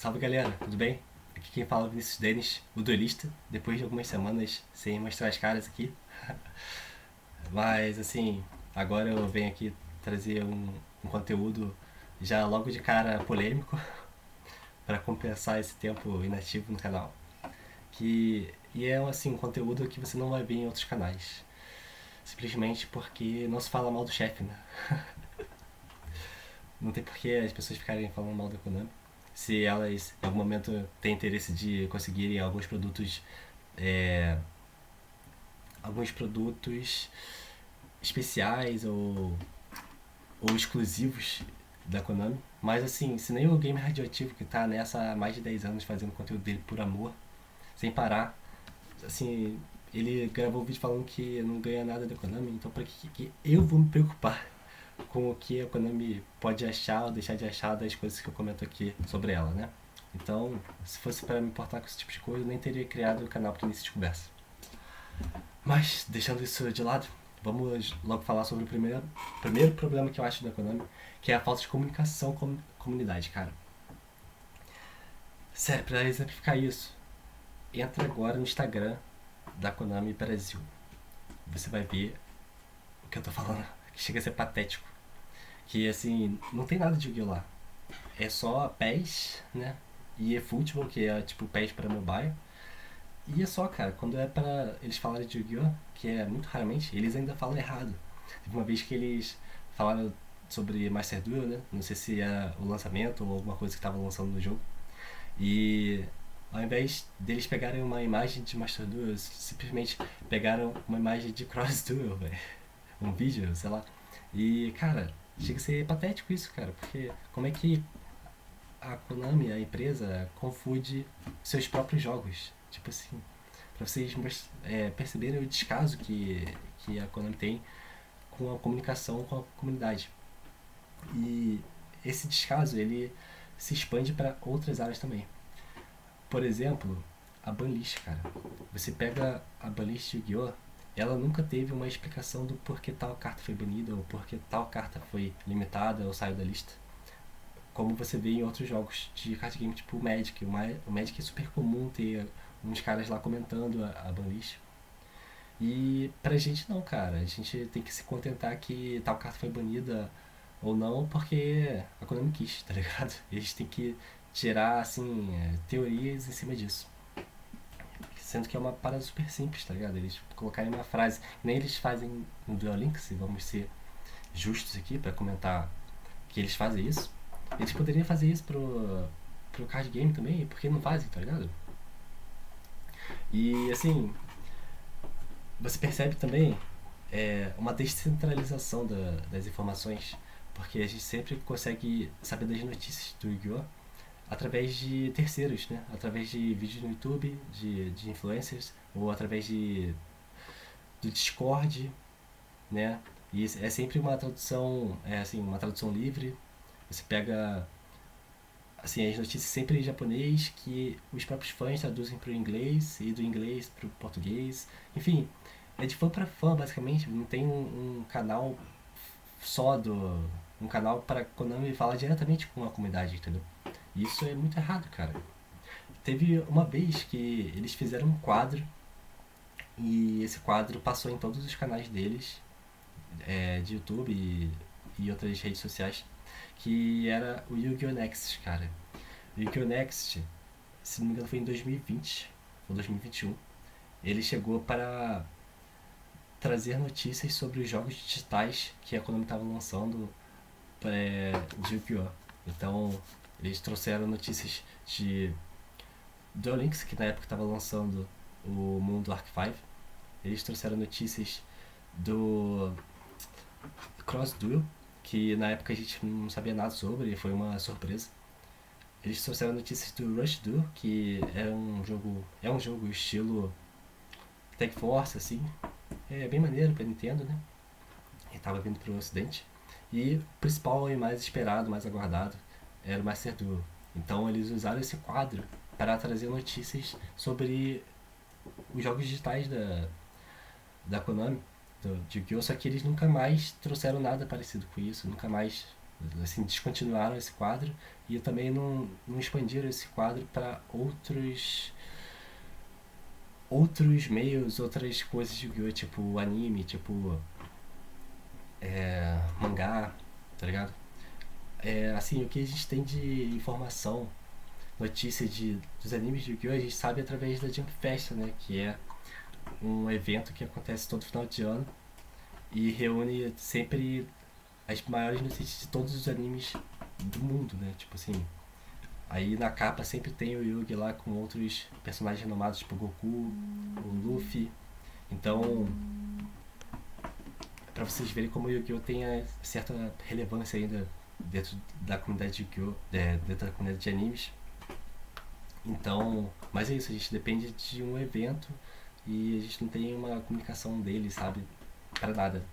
Salve galera, tudo bem? Aqui quem fala é o Vinícius Denis, o duelista, depois de algumas semanas sem mostrar as caras aqui. Mas assim, agora eu venho aqui trazer um conteúdo já logo de cara polêmico para compensar esse tempo inativo no canal. E é assim, um conteúdo que você não vai ver em outros canais. Simplesmente porque não se fala mal do chefe, né? Não tem porquê as pessoas ficarem falando mal da Konami. Se elas em algum momento têm interesse de conseguirem é, alguns produtos especiais ou exclusivos da Konami. Mas assim, se nem o Gamer Radioativo, que tá nessa há mais de 10 anos fazendo conteúdo dele por amor, sem parar, assim, ele gravou um vídeo falando que não ganha nada da Konami, então pra que eu vou me preocupar com o que a Konami pode achar ou deixar de achar das coisas que eu comento aqui sobre ela, né? Então, se fosse para me importar com esse tipo de coisa, eu nem teria criado o canal para início de conversa. Mas, deixando isso de lado, vamos logo falar sobre o primeiro problema que eu acho da Konami, que é a falta de comunicação com a comunidade, cara. Sério, pra exemplificar isso, entra agora no Instagram da Konami Brasil. Você vai ver o que eu tô falando, que chega a ser patético. Que assim, não tem nada de Yu-Gi-Oh! Lá. É só PES, né? E eFootball, que é tipo PES para mobile. E é só, cara, quando é pra eles falarem de Yu-Gi-Oh!, que é muito raramente, eles ainda falam errado. Teve uma vez que eles falaram sobre Master Duel, né? Não sei se era o lançamento ou alguma coisa que estava lançando no jogo. E ao invés deles pegarem uma imagem de Master Duel, eles simplesmente pegaram uma imagem de Cross Duel, velho. Um vídeo, sei lá. E, cara, chega a ser patético isso, cara, porque como é que a Konami, a empresa, confunde seus próprios jogos? Tipo assim, pra vocês perceberem o descaso que a Konami tem com a comunicação com a comunidade. E esse descaso, ele se expande para outras áreas também. Por exemplo, a banlist, cara. Você pega a banlist Yu-Gi-Oh!, ela nunca teve uma explicação do porquê tal carta foi banida ou porquê tal carta foi limitada ou saiu da lista. Como você vê em outros jogos de card game, tipo o Magic. O Magic é super comum ter uns caras lá comentando a banlist. E pra gente não, cara. A gente tem que se contentar que tal carta foi banida ou não porque a Konami quis, tá ligado? E a gente tem que tirar, assim, teorias em cima disso. Sendo que é uma parada super simples, tá ligado? Eles colocarem uma frase, nem eles fazem no Duel Links, e vamos ser justos aqui pra comentar que eles fazem isso. Eles poderiam fazer isso pro card game também, porque não fazem, tá ligado? E assim, você percebe também uma descentralização das informações, porque a gente sempre consegue saber das notícias do Yu-Gi-Oh! Através de terceiros, né? Através de vídeos no YouTube, de influencers, ou através do Discord, né? E é sempre uma tradução, uma tradução livre. Você pega assim, as notícias sempre em japonês, que os próprios fãs traduzem para o inglês e do inglês para o português. Enfim, é de fã para fã, basicamente. Não tem um canal só do. Um canal para Konami falar diretamente com a comunidade, entendeu? E isso é muito errado, cara. Teve uma vez que eles fizeram um quadro e esse quadro passou em todos os canais deles, de YouTube e outras redes sociais, que era o Yu-Gi-Oh! Next, cara. O Yu-Gi-Oh! Next, se não me engano, foi em 2020 ou 2021. Ele chegou para trazer notícias sobre os jogos digitais que a Konami estava lançando de Yu-Gi-Oh! Então, eles trouxeram notícias de Duel Links, que na época estava lançando o mundo Arc 5. Eles trouxeram notícias do Cross Duel, que na época a gente não sabia nada sobre, e foi uma surpresa. Eles trouxeram notícias do Rush Duel, que é um jogo estilo Tech Force, assim. É bem maneiro pra Nintendo, né? Ele tava vindo pro ocidente. E o principal e mais esperado, mais aguardado, era o Master Duel. Então eles usaram esse quadro para trazer notícias sobre os jogos digitais da Konami, de Yu-Gi-Oh! Só que eles nunca mais trouxeram nada parecido com isso, nunca mais assim, descontinuaram esse quadro e também não expandiram esse quadro para outros meios, outras coisas de Yu-Gi-Oh! Tipo anime, tipo mangá, tá ligado? Assim, o que a gente tem de informação, notícia dos animes de Yu-Gi-Oh! A gente sabe através da Jump Festa, né? Que é um evento que acontece todo final de ano e reúne sempre as maiores notícias de todos os animes do mundo, né? Tipo assim, aí na capa sempre tem o Yugi lá com outros personagens renomados, tipo Goku, o Luffy. Então, pra vocês verem como o Yu-Gi-Oh! Tem certa relevância ainda dentro da comunidade de Yu-Gi-Oh! Dentro da comunidade de animes. Então, mas é isso, a gente depende de um evento e a gente não tem uma comunicação dele, sabe? Pra nada.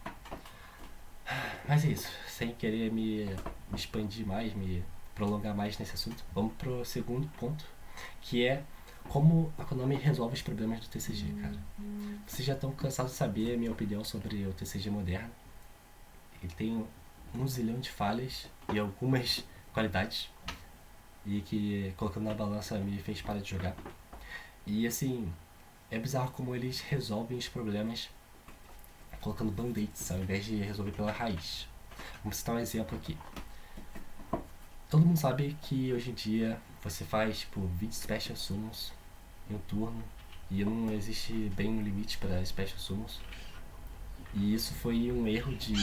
Mas é isso, sem querer me expandir mais, me prolongar mais nesse assunto, vamos pro segundo ponto, que é como a Konami resolve os problemas do TCG, cara. Vocês já estão cansados de saber a minha opinião sobre o TCG moderno. Ele tem um zilhão de falhas e algumas qualidades, e que colocando na balança me fez parar de jogar. E assim, é bizarro como eles resolvem os problemas colocando band-aids ao invés de resolver pela raiz. Vamos citar um exemplo aqui. Todo mundo sabe que hoje em dia você faz tipo 20 Special Summons em um turno e não existe bem um limite para Special Summons. E isso foi um erro de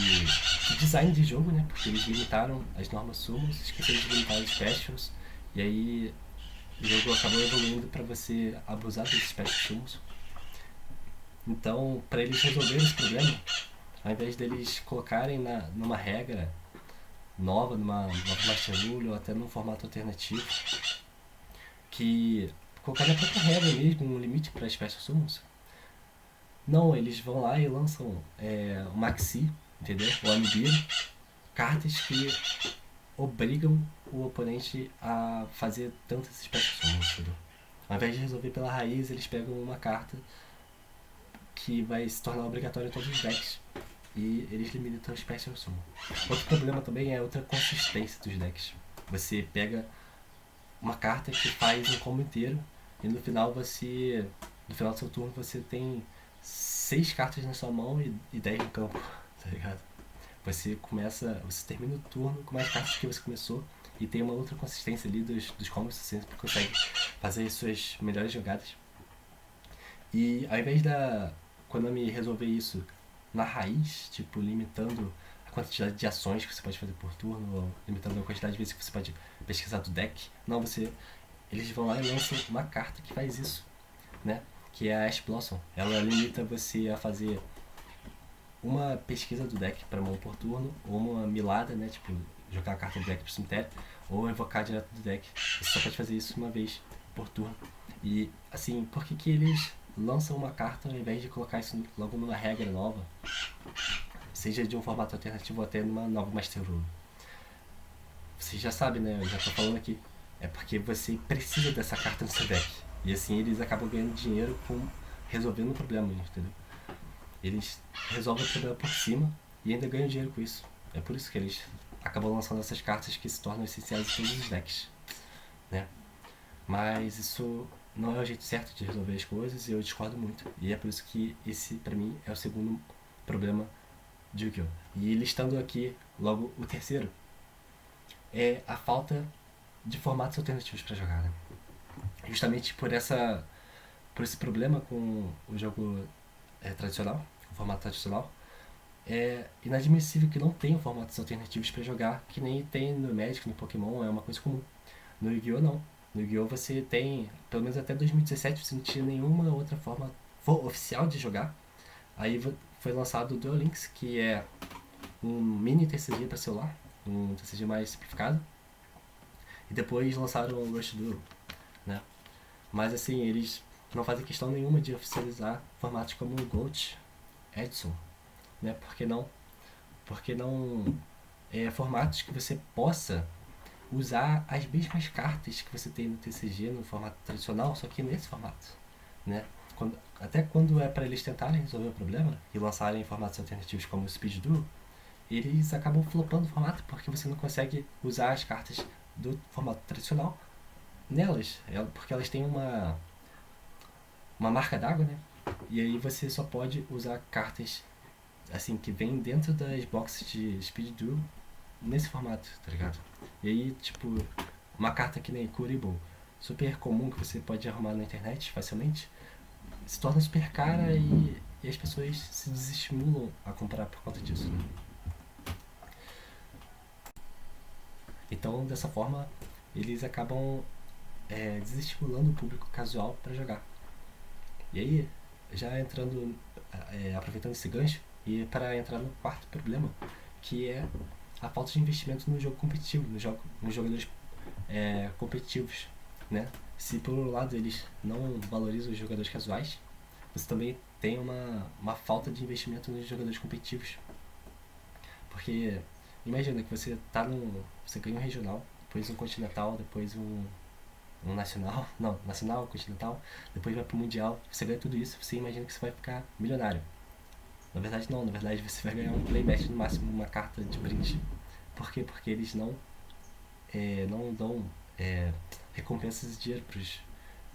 design de jogo, né? Porque eles limitaram as normas Summons, esqueceram de limitar os Specials, e aí o jogo acabou evoluindo para você abusar desses Special Summons. Então, para eles resolverem esse problema, ao invés deles colocarem numa regra nova, numa Master Rule ou até num formato alternativo, que colocar na própria regra mesmo um limite para Special Summons, não, eles vão lá e lançam o Maxi, entendeu? O Amibir, cartas que obrigam o oponente a fazer tantas Special Summons, entendeu? Ao invés de resolver pela raiz, eles pegam uma carta que vai se tornar obrigatória em todos os decks e eles limitam o Special Summon. Outro problema também é outra consistência dos decks. Você pega uma carta que faz um combo inteiro e no final no final do seu turno você tem 6 cartas na sua mão e 10 no campo, tá ligado? Você termina o turno com mais cartas que você começou e tem uma outra consistência ali dos combos, você sempre consegue fazer as suas melhores jogadas. E ao invés da Konami resolver isso na raiz, tipo, limitando a quantidade de ações que você pode fazer por turno, ou limitando a quantidade de vezes que você pode pesquisar do deck, não, eles vão lá e lançam uma carta que faz isso, né? Que é a Ash Blossom. Ela limita você a fazer uma pesquisa do deck para mão por turno, ou uma milada, né? Tipo, jogar a carta do deck pro cemitério, ou invocar direto do deck. Você só pode fazer isso uma vez por turno. E, assim, por que eles lançam uma carta ao invés de colocar isso logo numa regra nova? Seja de um formato alternativo ou até numa nova Master Rule. Vocês já sabem, né? Eu já tô falando aqui. É porque você precisa dessa carta no seu deck. E assim eles acabam ganhando dinheiro resolvendo o problema, entendeu? Eles resolvem o problema por cima e ainda ganham dinheiro com isso. É por isso que eles acabam lançando essas cartas que se tornam essenciais em todos os decks, né? Mas isso não é o jeito certo de resolver as coisas e eu discordo muito. E é por isso que esse, pra mim, é o segundo problema de Yu-Gi-Oh! E listando aqui logo o terceiro, é a falta de formatos alternativos para jogar, né? Justamente por esse problema com o jogo tradicional, o formato tradicional, é inadmissível que não tenham formatos alternativos para jogar, que nem tem no Magic, no Pokémon, é uma coisa comum. No Yu-Gi-Oh! Não. No Yu-Gi-Oh! Você tem, pelo menos até 2017, você não tinha nenhuma outra forma oficial de jogar. Aí foi lançado o Duel Links, que é um mini TCG para celular, um TCG mais simplificado. E depois lançaram o Rush Duel, né? Mas assim, eles não fazem questão nenhuma de oficializar formatos como o Gold, Edson, né? Por que não? Porque não formatos que você possa usar as mesmas cartas que você tem no TCG no formato tradicional, só que nesse formato, né? Até quando é para eles tentarem resolver o problema e lançarem formatos alternativos como o Speed Duel, eles acabam flopando o formato porque você não consegue usar as cartas do formato tradicional nelas, porque elas têm uma marca d'água, né? E aí você só pode usar cartas assim que vem dentro das boxes de Speed Duel nesse formato, tá ligado? E aí, tipo, uma carta que nem Kuriboh, super comum que você pode arrumar na internet facilmente, se torna super cara e as pessoas se desestimulam a comprar por conta disso, né? Então, dessa forma, eles acabam desestimulando o público casual para jogar. E aí, já entrando, aproveitando esse gancho, e para entrar no quarto problema, que é a falta de investimento no jogo competitivo, nos jogadores competitivos, né? Se por um lado eles não valorizam os jogadores casuais, você também tem uma falta de investimento nos jogadores competitivos. Porque imagina que você ganha um regional, depois um continental, depois um nacional, não, nacional, continental, depois vai pro mundial, você ganha tudo isso, você imagina que você vai ficar milionário. Na verdade não, na verdade você vai ganhar um playmatch no máximo, uma carta de brinde. Por quê? Porque eles não dão é, recompensas de dinheiro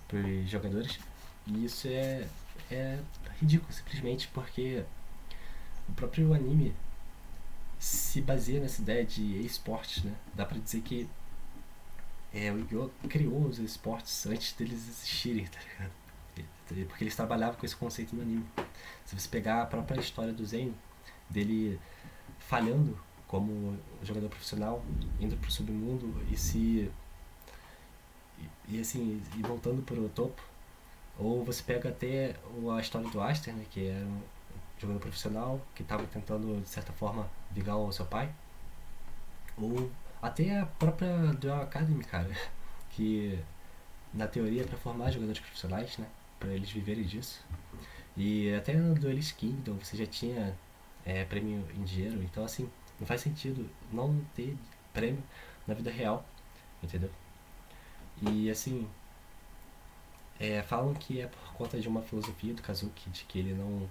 pros jogadores. E isso é ridículo, simplesmente porque o próprio anime se baseia nessa ideia de esportes, né? Dá pra dizer que o Yu-Gi-Oh! Criou os esportes antes deles existirem, tá ligado? Porque eles trabalhavam com esse conceito no anime. Se você pegar a própria história do Zen, dele falhando como jogador profissional, indo pro submundo e assim, e voltando pro topo, ou você pega até a história do Aster, né, que era um jogador profissional que estava tentando de certa forma vingar o seu pai, ou até a própria Duel Academy, cara, que na teoria é para formar jogadores profissionais, né, para eles viverem disso. E até no Duelist Kingdom você já tinha prêmio em dinheiro, então assim, não faz sentido não ter prêmio na vida real, entendeu? E assim, falam que é por conta de uma filosofia do Kazuki, de que ele não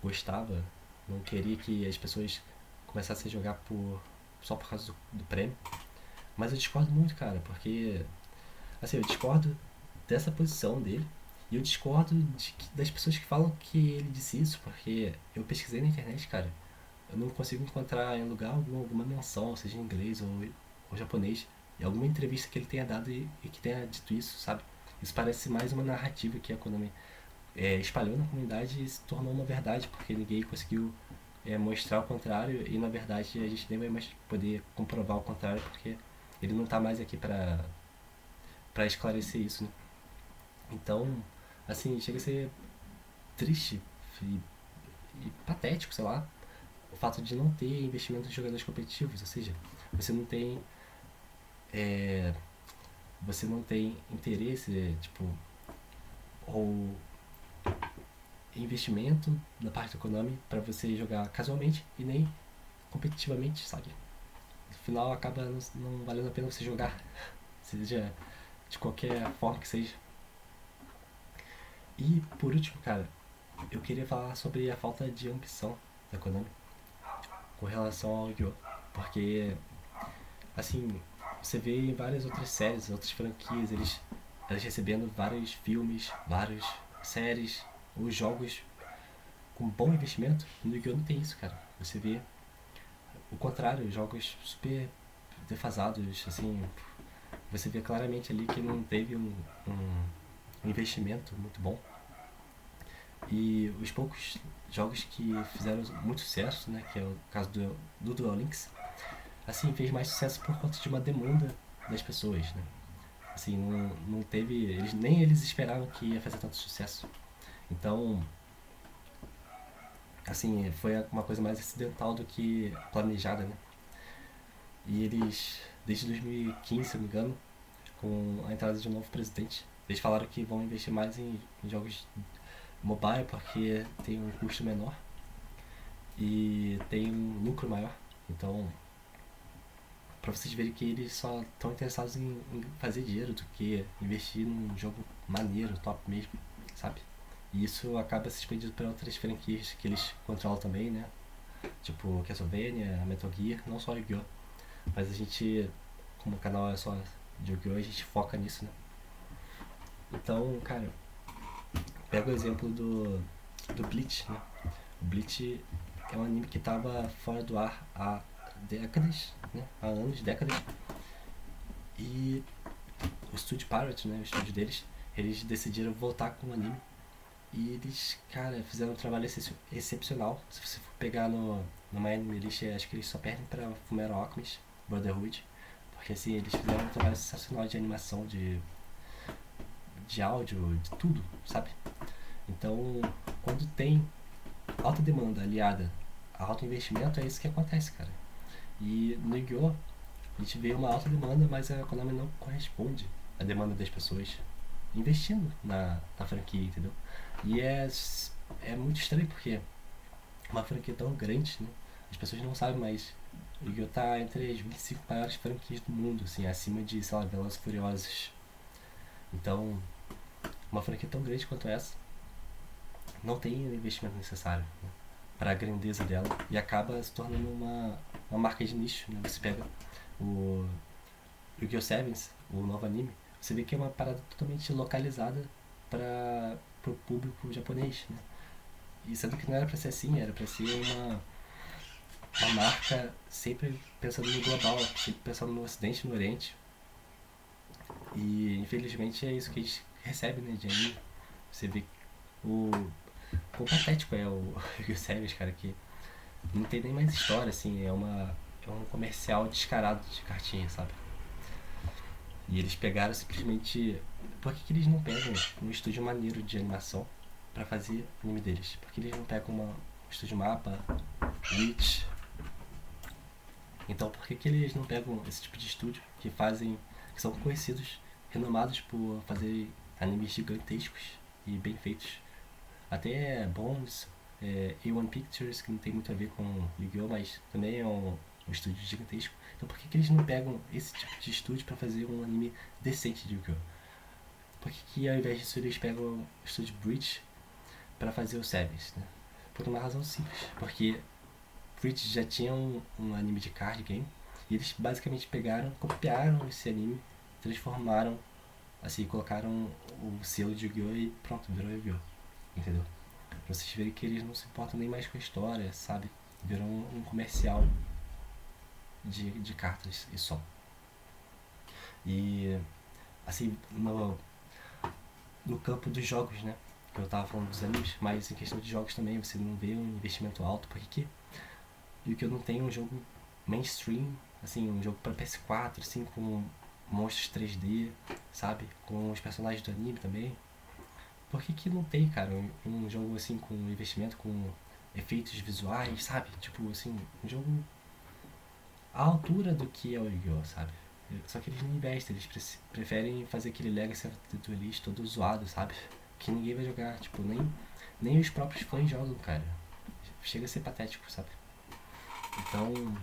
gostava, não queria que as pessoas começassem a jogar só por causa do prêmio. Mas eu discordo muito, cara, porque assim, eu discordo dessa posição dele. E eu discordo das pessoas que falam que ele disse isso, porque eu pesquisei na internet, cara. Eu não consigo encontrar em lugar alguma menção, seja em inglês ou japonês, em alguma entrevista que ele tenha dado e que tenha dito isso, sabe? Isso parece mais uma narrativa que a Konami espalhou na comunidade e se tornou uma verdade, porque ninguém conseguiu mostrar o contrário e na verdade a gente nem vai mais poder comprovar o contrário, porque ele não tá mais aqui pra esclarecer isso, né? Então, assim, chega a ser triste e, e patético, sei lá, o fato de não ter investimento em jogadores competitivos, ou seja, você não tem é, você não tem interesse, tipo, ou investimento na parte da Konami para você jogar casualmente e nem competitivamente, sabe? No final acaba não valendo a pena você jogar, seja de qualquer forma que seja. E por último, cara, eu queria falar sobre a falta de ambição da Konami com relação ao Yu-Gi-Oh! Porque, assim, você vê em várias outras séries, outras franquias, elas recebendo vários filmes, várias séries ou jogos com bom investimento. No Yu-Gi-Oh! Não tem isso, cara. Você vê o contrário, jogos super defasados, assim, você vê claramente ali que não teve um investimento muito bom. E os poucos jogos que fizeram muito sucesso, né, que é o caso do Duel Links, assim, fez mais sucesso por conta de uma demanda das pessoas, né? Assim, não teve, nem eles esperavam que ia fazer tanto sucesso. Então, assim, foi uma coisa mais acidental do que planejada, né? E eles, desde 2015, se não me engano, com a entrada de um novo presidente, eles falaram que vão investir mais em jogos mobile porque tem um custo menor e tem um lucro maior. Então, pra vocês verem que eles só estão interessados em fazer dinheiro do que investir num jogo maneiro, top mesmo, sabe? E isso acaba se expandindo para outras franquias que eles controlam também, né? tipo Castlevania, Metal Gear, não só Yu-Gi-Oh! Mas a gente, como o canal é só de Yu-Gi-Oh! A gente foca nisso, né? Então, cara, pega o exemplo do Bleach, né? O Bleach é um anime que tava fora do ar há décadas, né? Há anos, décadas. E o estúdio Pirate, né? O estúdio deles, eles decidiram voltar com o anime. E eles, cara, fizeram um trabalho excepcional. Se você for pegar no My Anime List, acho que eles só perdem pra Fullmetal Alchemist Brotherhood. Porque assim, eles fizeram um trabalho sensacional de animação, de áudio, de tudo, sabe? Então, quando tem alta demanda aliada a alto investimento, é isso que acontece, cara. E no Yu-Gi-Oh! A gente vê uma alta demanda, mas a Konami não corresponde à demanda das pessoas investindo na franquia, entendeu? E é muito estranho porque uma franquia tão grande, né? As pessoas não sabem, mas o Yu-Gi-Oh! Tá entre as 25 maiores franquias do mundo, assim, acima de, sei lá, Velozes e Furiosos. Então, uma franquia tão grande quanto essa não tem o investimento necessário, né, para a grandeza dela e acaba se tornando uma marca de nicho, né? Você pega o Yu-Gi-Oh! Sevens, o novo anime, você vê que é uma parada totalmente localizada para o público japonês, né? E sendo que não era para ser assim, era para ser uma marca sempre pensando no global, sempre pensando no ocidente e no oriente. E infelizmente é isso que a gente recebe, né, de anime. Você vê o quão patético é o Yu-Gi-Oh! Sevens, cara, que não tem nem mais história, assim, é um comercial descarado de cartinha, sabe? E eles pegaram simplesmente. Por que eles não pegam um estúdio maneiro de animação pra fazer o anime deles? Por que eles não pegam um estúdio mapa, Witch? Então por que eles não pegam esse tipo de estúdio que fazem. Que são conhecidos, renomados por fazer animes gigantescos e bem feitos? Até Bones, A1 Pictures, que não tem muito a ver com Yu-Gi-Oh!, mas também é um estúdio gigantesco. Então por que eles não pegam esse tipo de estúdio pra fazer um anime decente de Yu-Gi-Oh!? Por que ao invés disso eles pegam o estúdio Breach pra fazer o Sevens, né? Por uma razão simples. Porque Breach já tinha um anime de card game e eles basicamente pegaram, copiaram esse anime, transformaram, assim, colocaram o selo de Yu-Gi-Oh! E pronto, virou Yu-Gi-Oh! Entendeu? Pra vocês verem que eles não se importam nem mais com a história, sabe? Virou um comercial de cartas e só. E assim, no campo dos jogos, né? Que eu tava falando dos animes, mas em questão de jogos também você não vê um investimento alto, porque que e o que eu não tenho um jogo mainstream, assim, um jogo para PS4, assim, com monstros 3D, sabe? Com os personagens do anime também. Por que não tem, cara, um jogo assim com investimento, com efeitos visuais, sabe? Tipo, assim, um jogo à altura do que é o Yu-Gi-Oh!, sabe? Só que eles não investem, eles preferem fazer aquele Legacy of the Duelist todo zoado, sabe? Que ninguém vai jogar, tipo, nem os próprios fãs jogam, cara. Chega a ser patético, sabe? Então,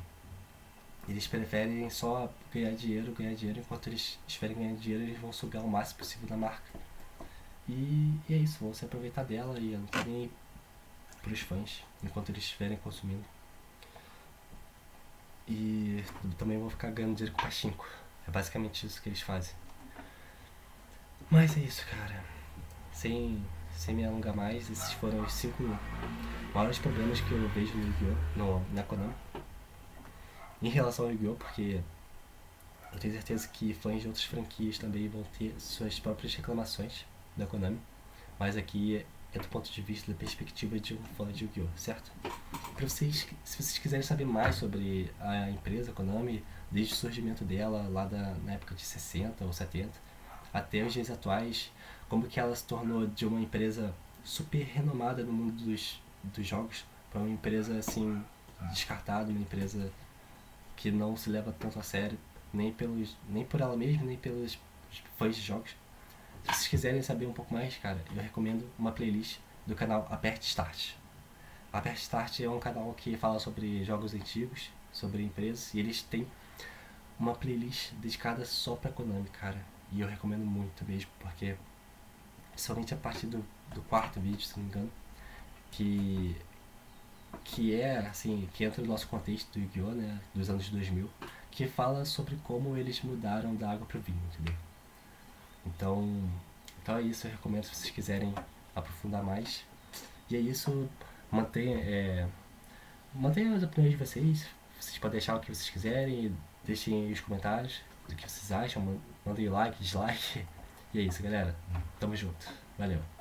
eles preferem só ganhar dinheiro, enquanto eles estiverem ganhando dinheiro, eles vão sugar o máximo possível da marca. E é isso, vão se aproveitar dela e não tá nem pros fãs, enquanto eles estiverem consumindo. E também vão ficar ganhando dinheiro com o pachinko. É basicamente isso que eles fazem. Mas é isso, cara. Sem me alongar mais, esses foram os 5 maiores problemas que eu vejo no Yu-Gi-Oh! Na Konami. Em relação ao Yu-Gi-Oh! Porque eu tenho certeza que fãs de outras franquias também vão ter suas próprias reclamações da Konami. Mas aqui é do ponto de vista, da perspectiva de um fã de Yu-Gi-Oh!, certo? Pra vocês, se vocês quiserem saber mais sobre a empresa Konami, desde o surgimento dela lá na época de 60 ou 70 até os dias atuais, como que ela se tornou de uma empresa super renomada no mundo dos jogos para uma empresa assim descartada, uma empresa que não se leva tanto a sério, nem por ela mesma, nem pelos fãs de jogos. Se vocês quiserem saber um pouco mais, cara, eu recomendo uma playlist do canal Aperte Start. Aperte Start é um canal que fala sobre jogos antigos, sobre empresas, e eles têm uma playlist dedicada só pra Konami, cara. E eu recomendo muito mesmo, porque somente a partir do quarto vídeo, se não me engano, que que é, assim, que entra no nosso contexto do Yu-Gi-Oh!, né, dos anos 2000, que fala sobre como eles mudaram da água pro vinho, entendeu? Então, então é isso, eu recomendo se vocês quiserem aprofundar mais. E é isso, mantenha, mantenha as opiniões de vocês, vocês podem deixar o que vocês quiserem, deixem aí os comentários do que vocês acham, mandem like, dislike. E é isso, galera. Tamo junto. Valeu.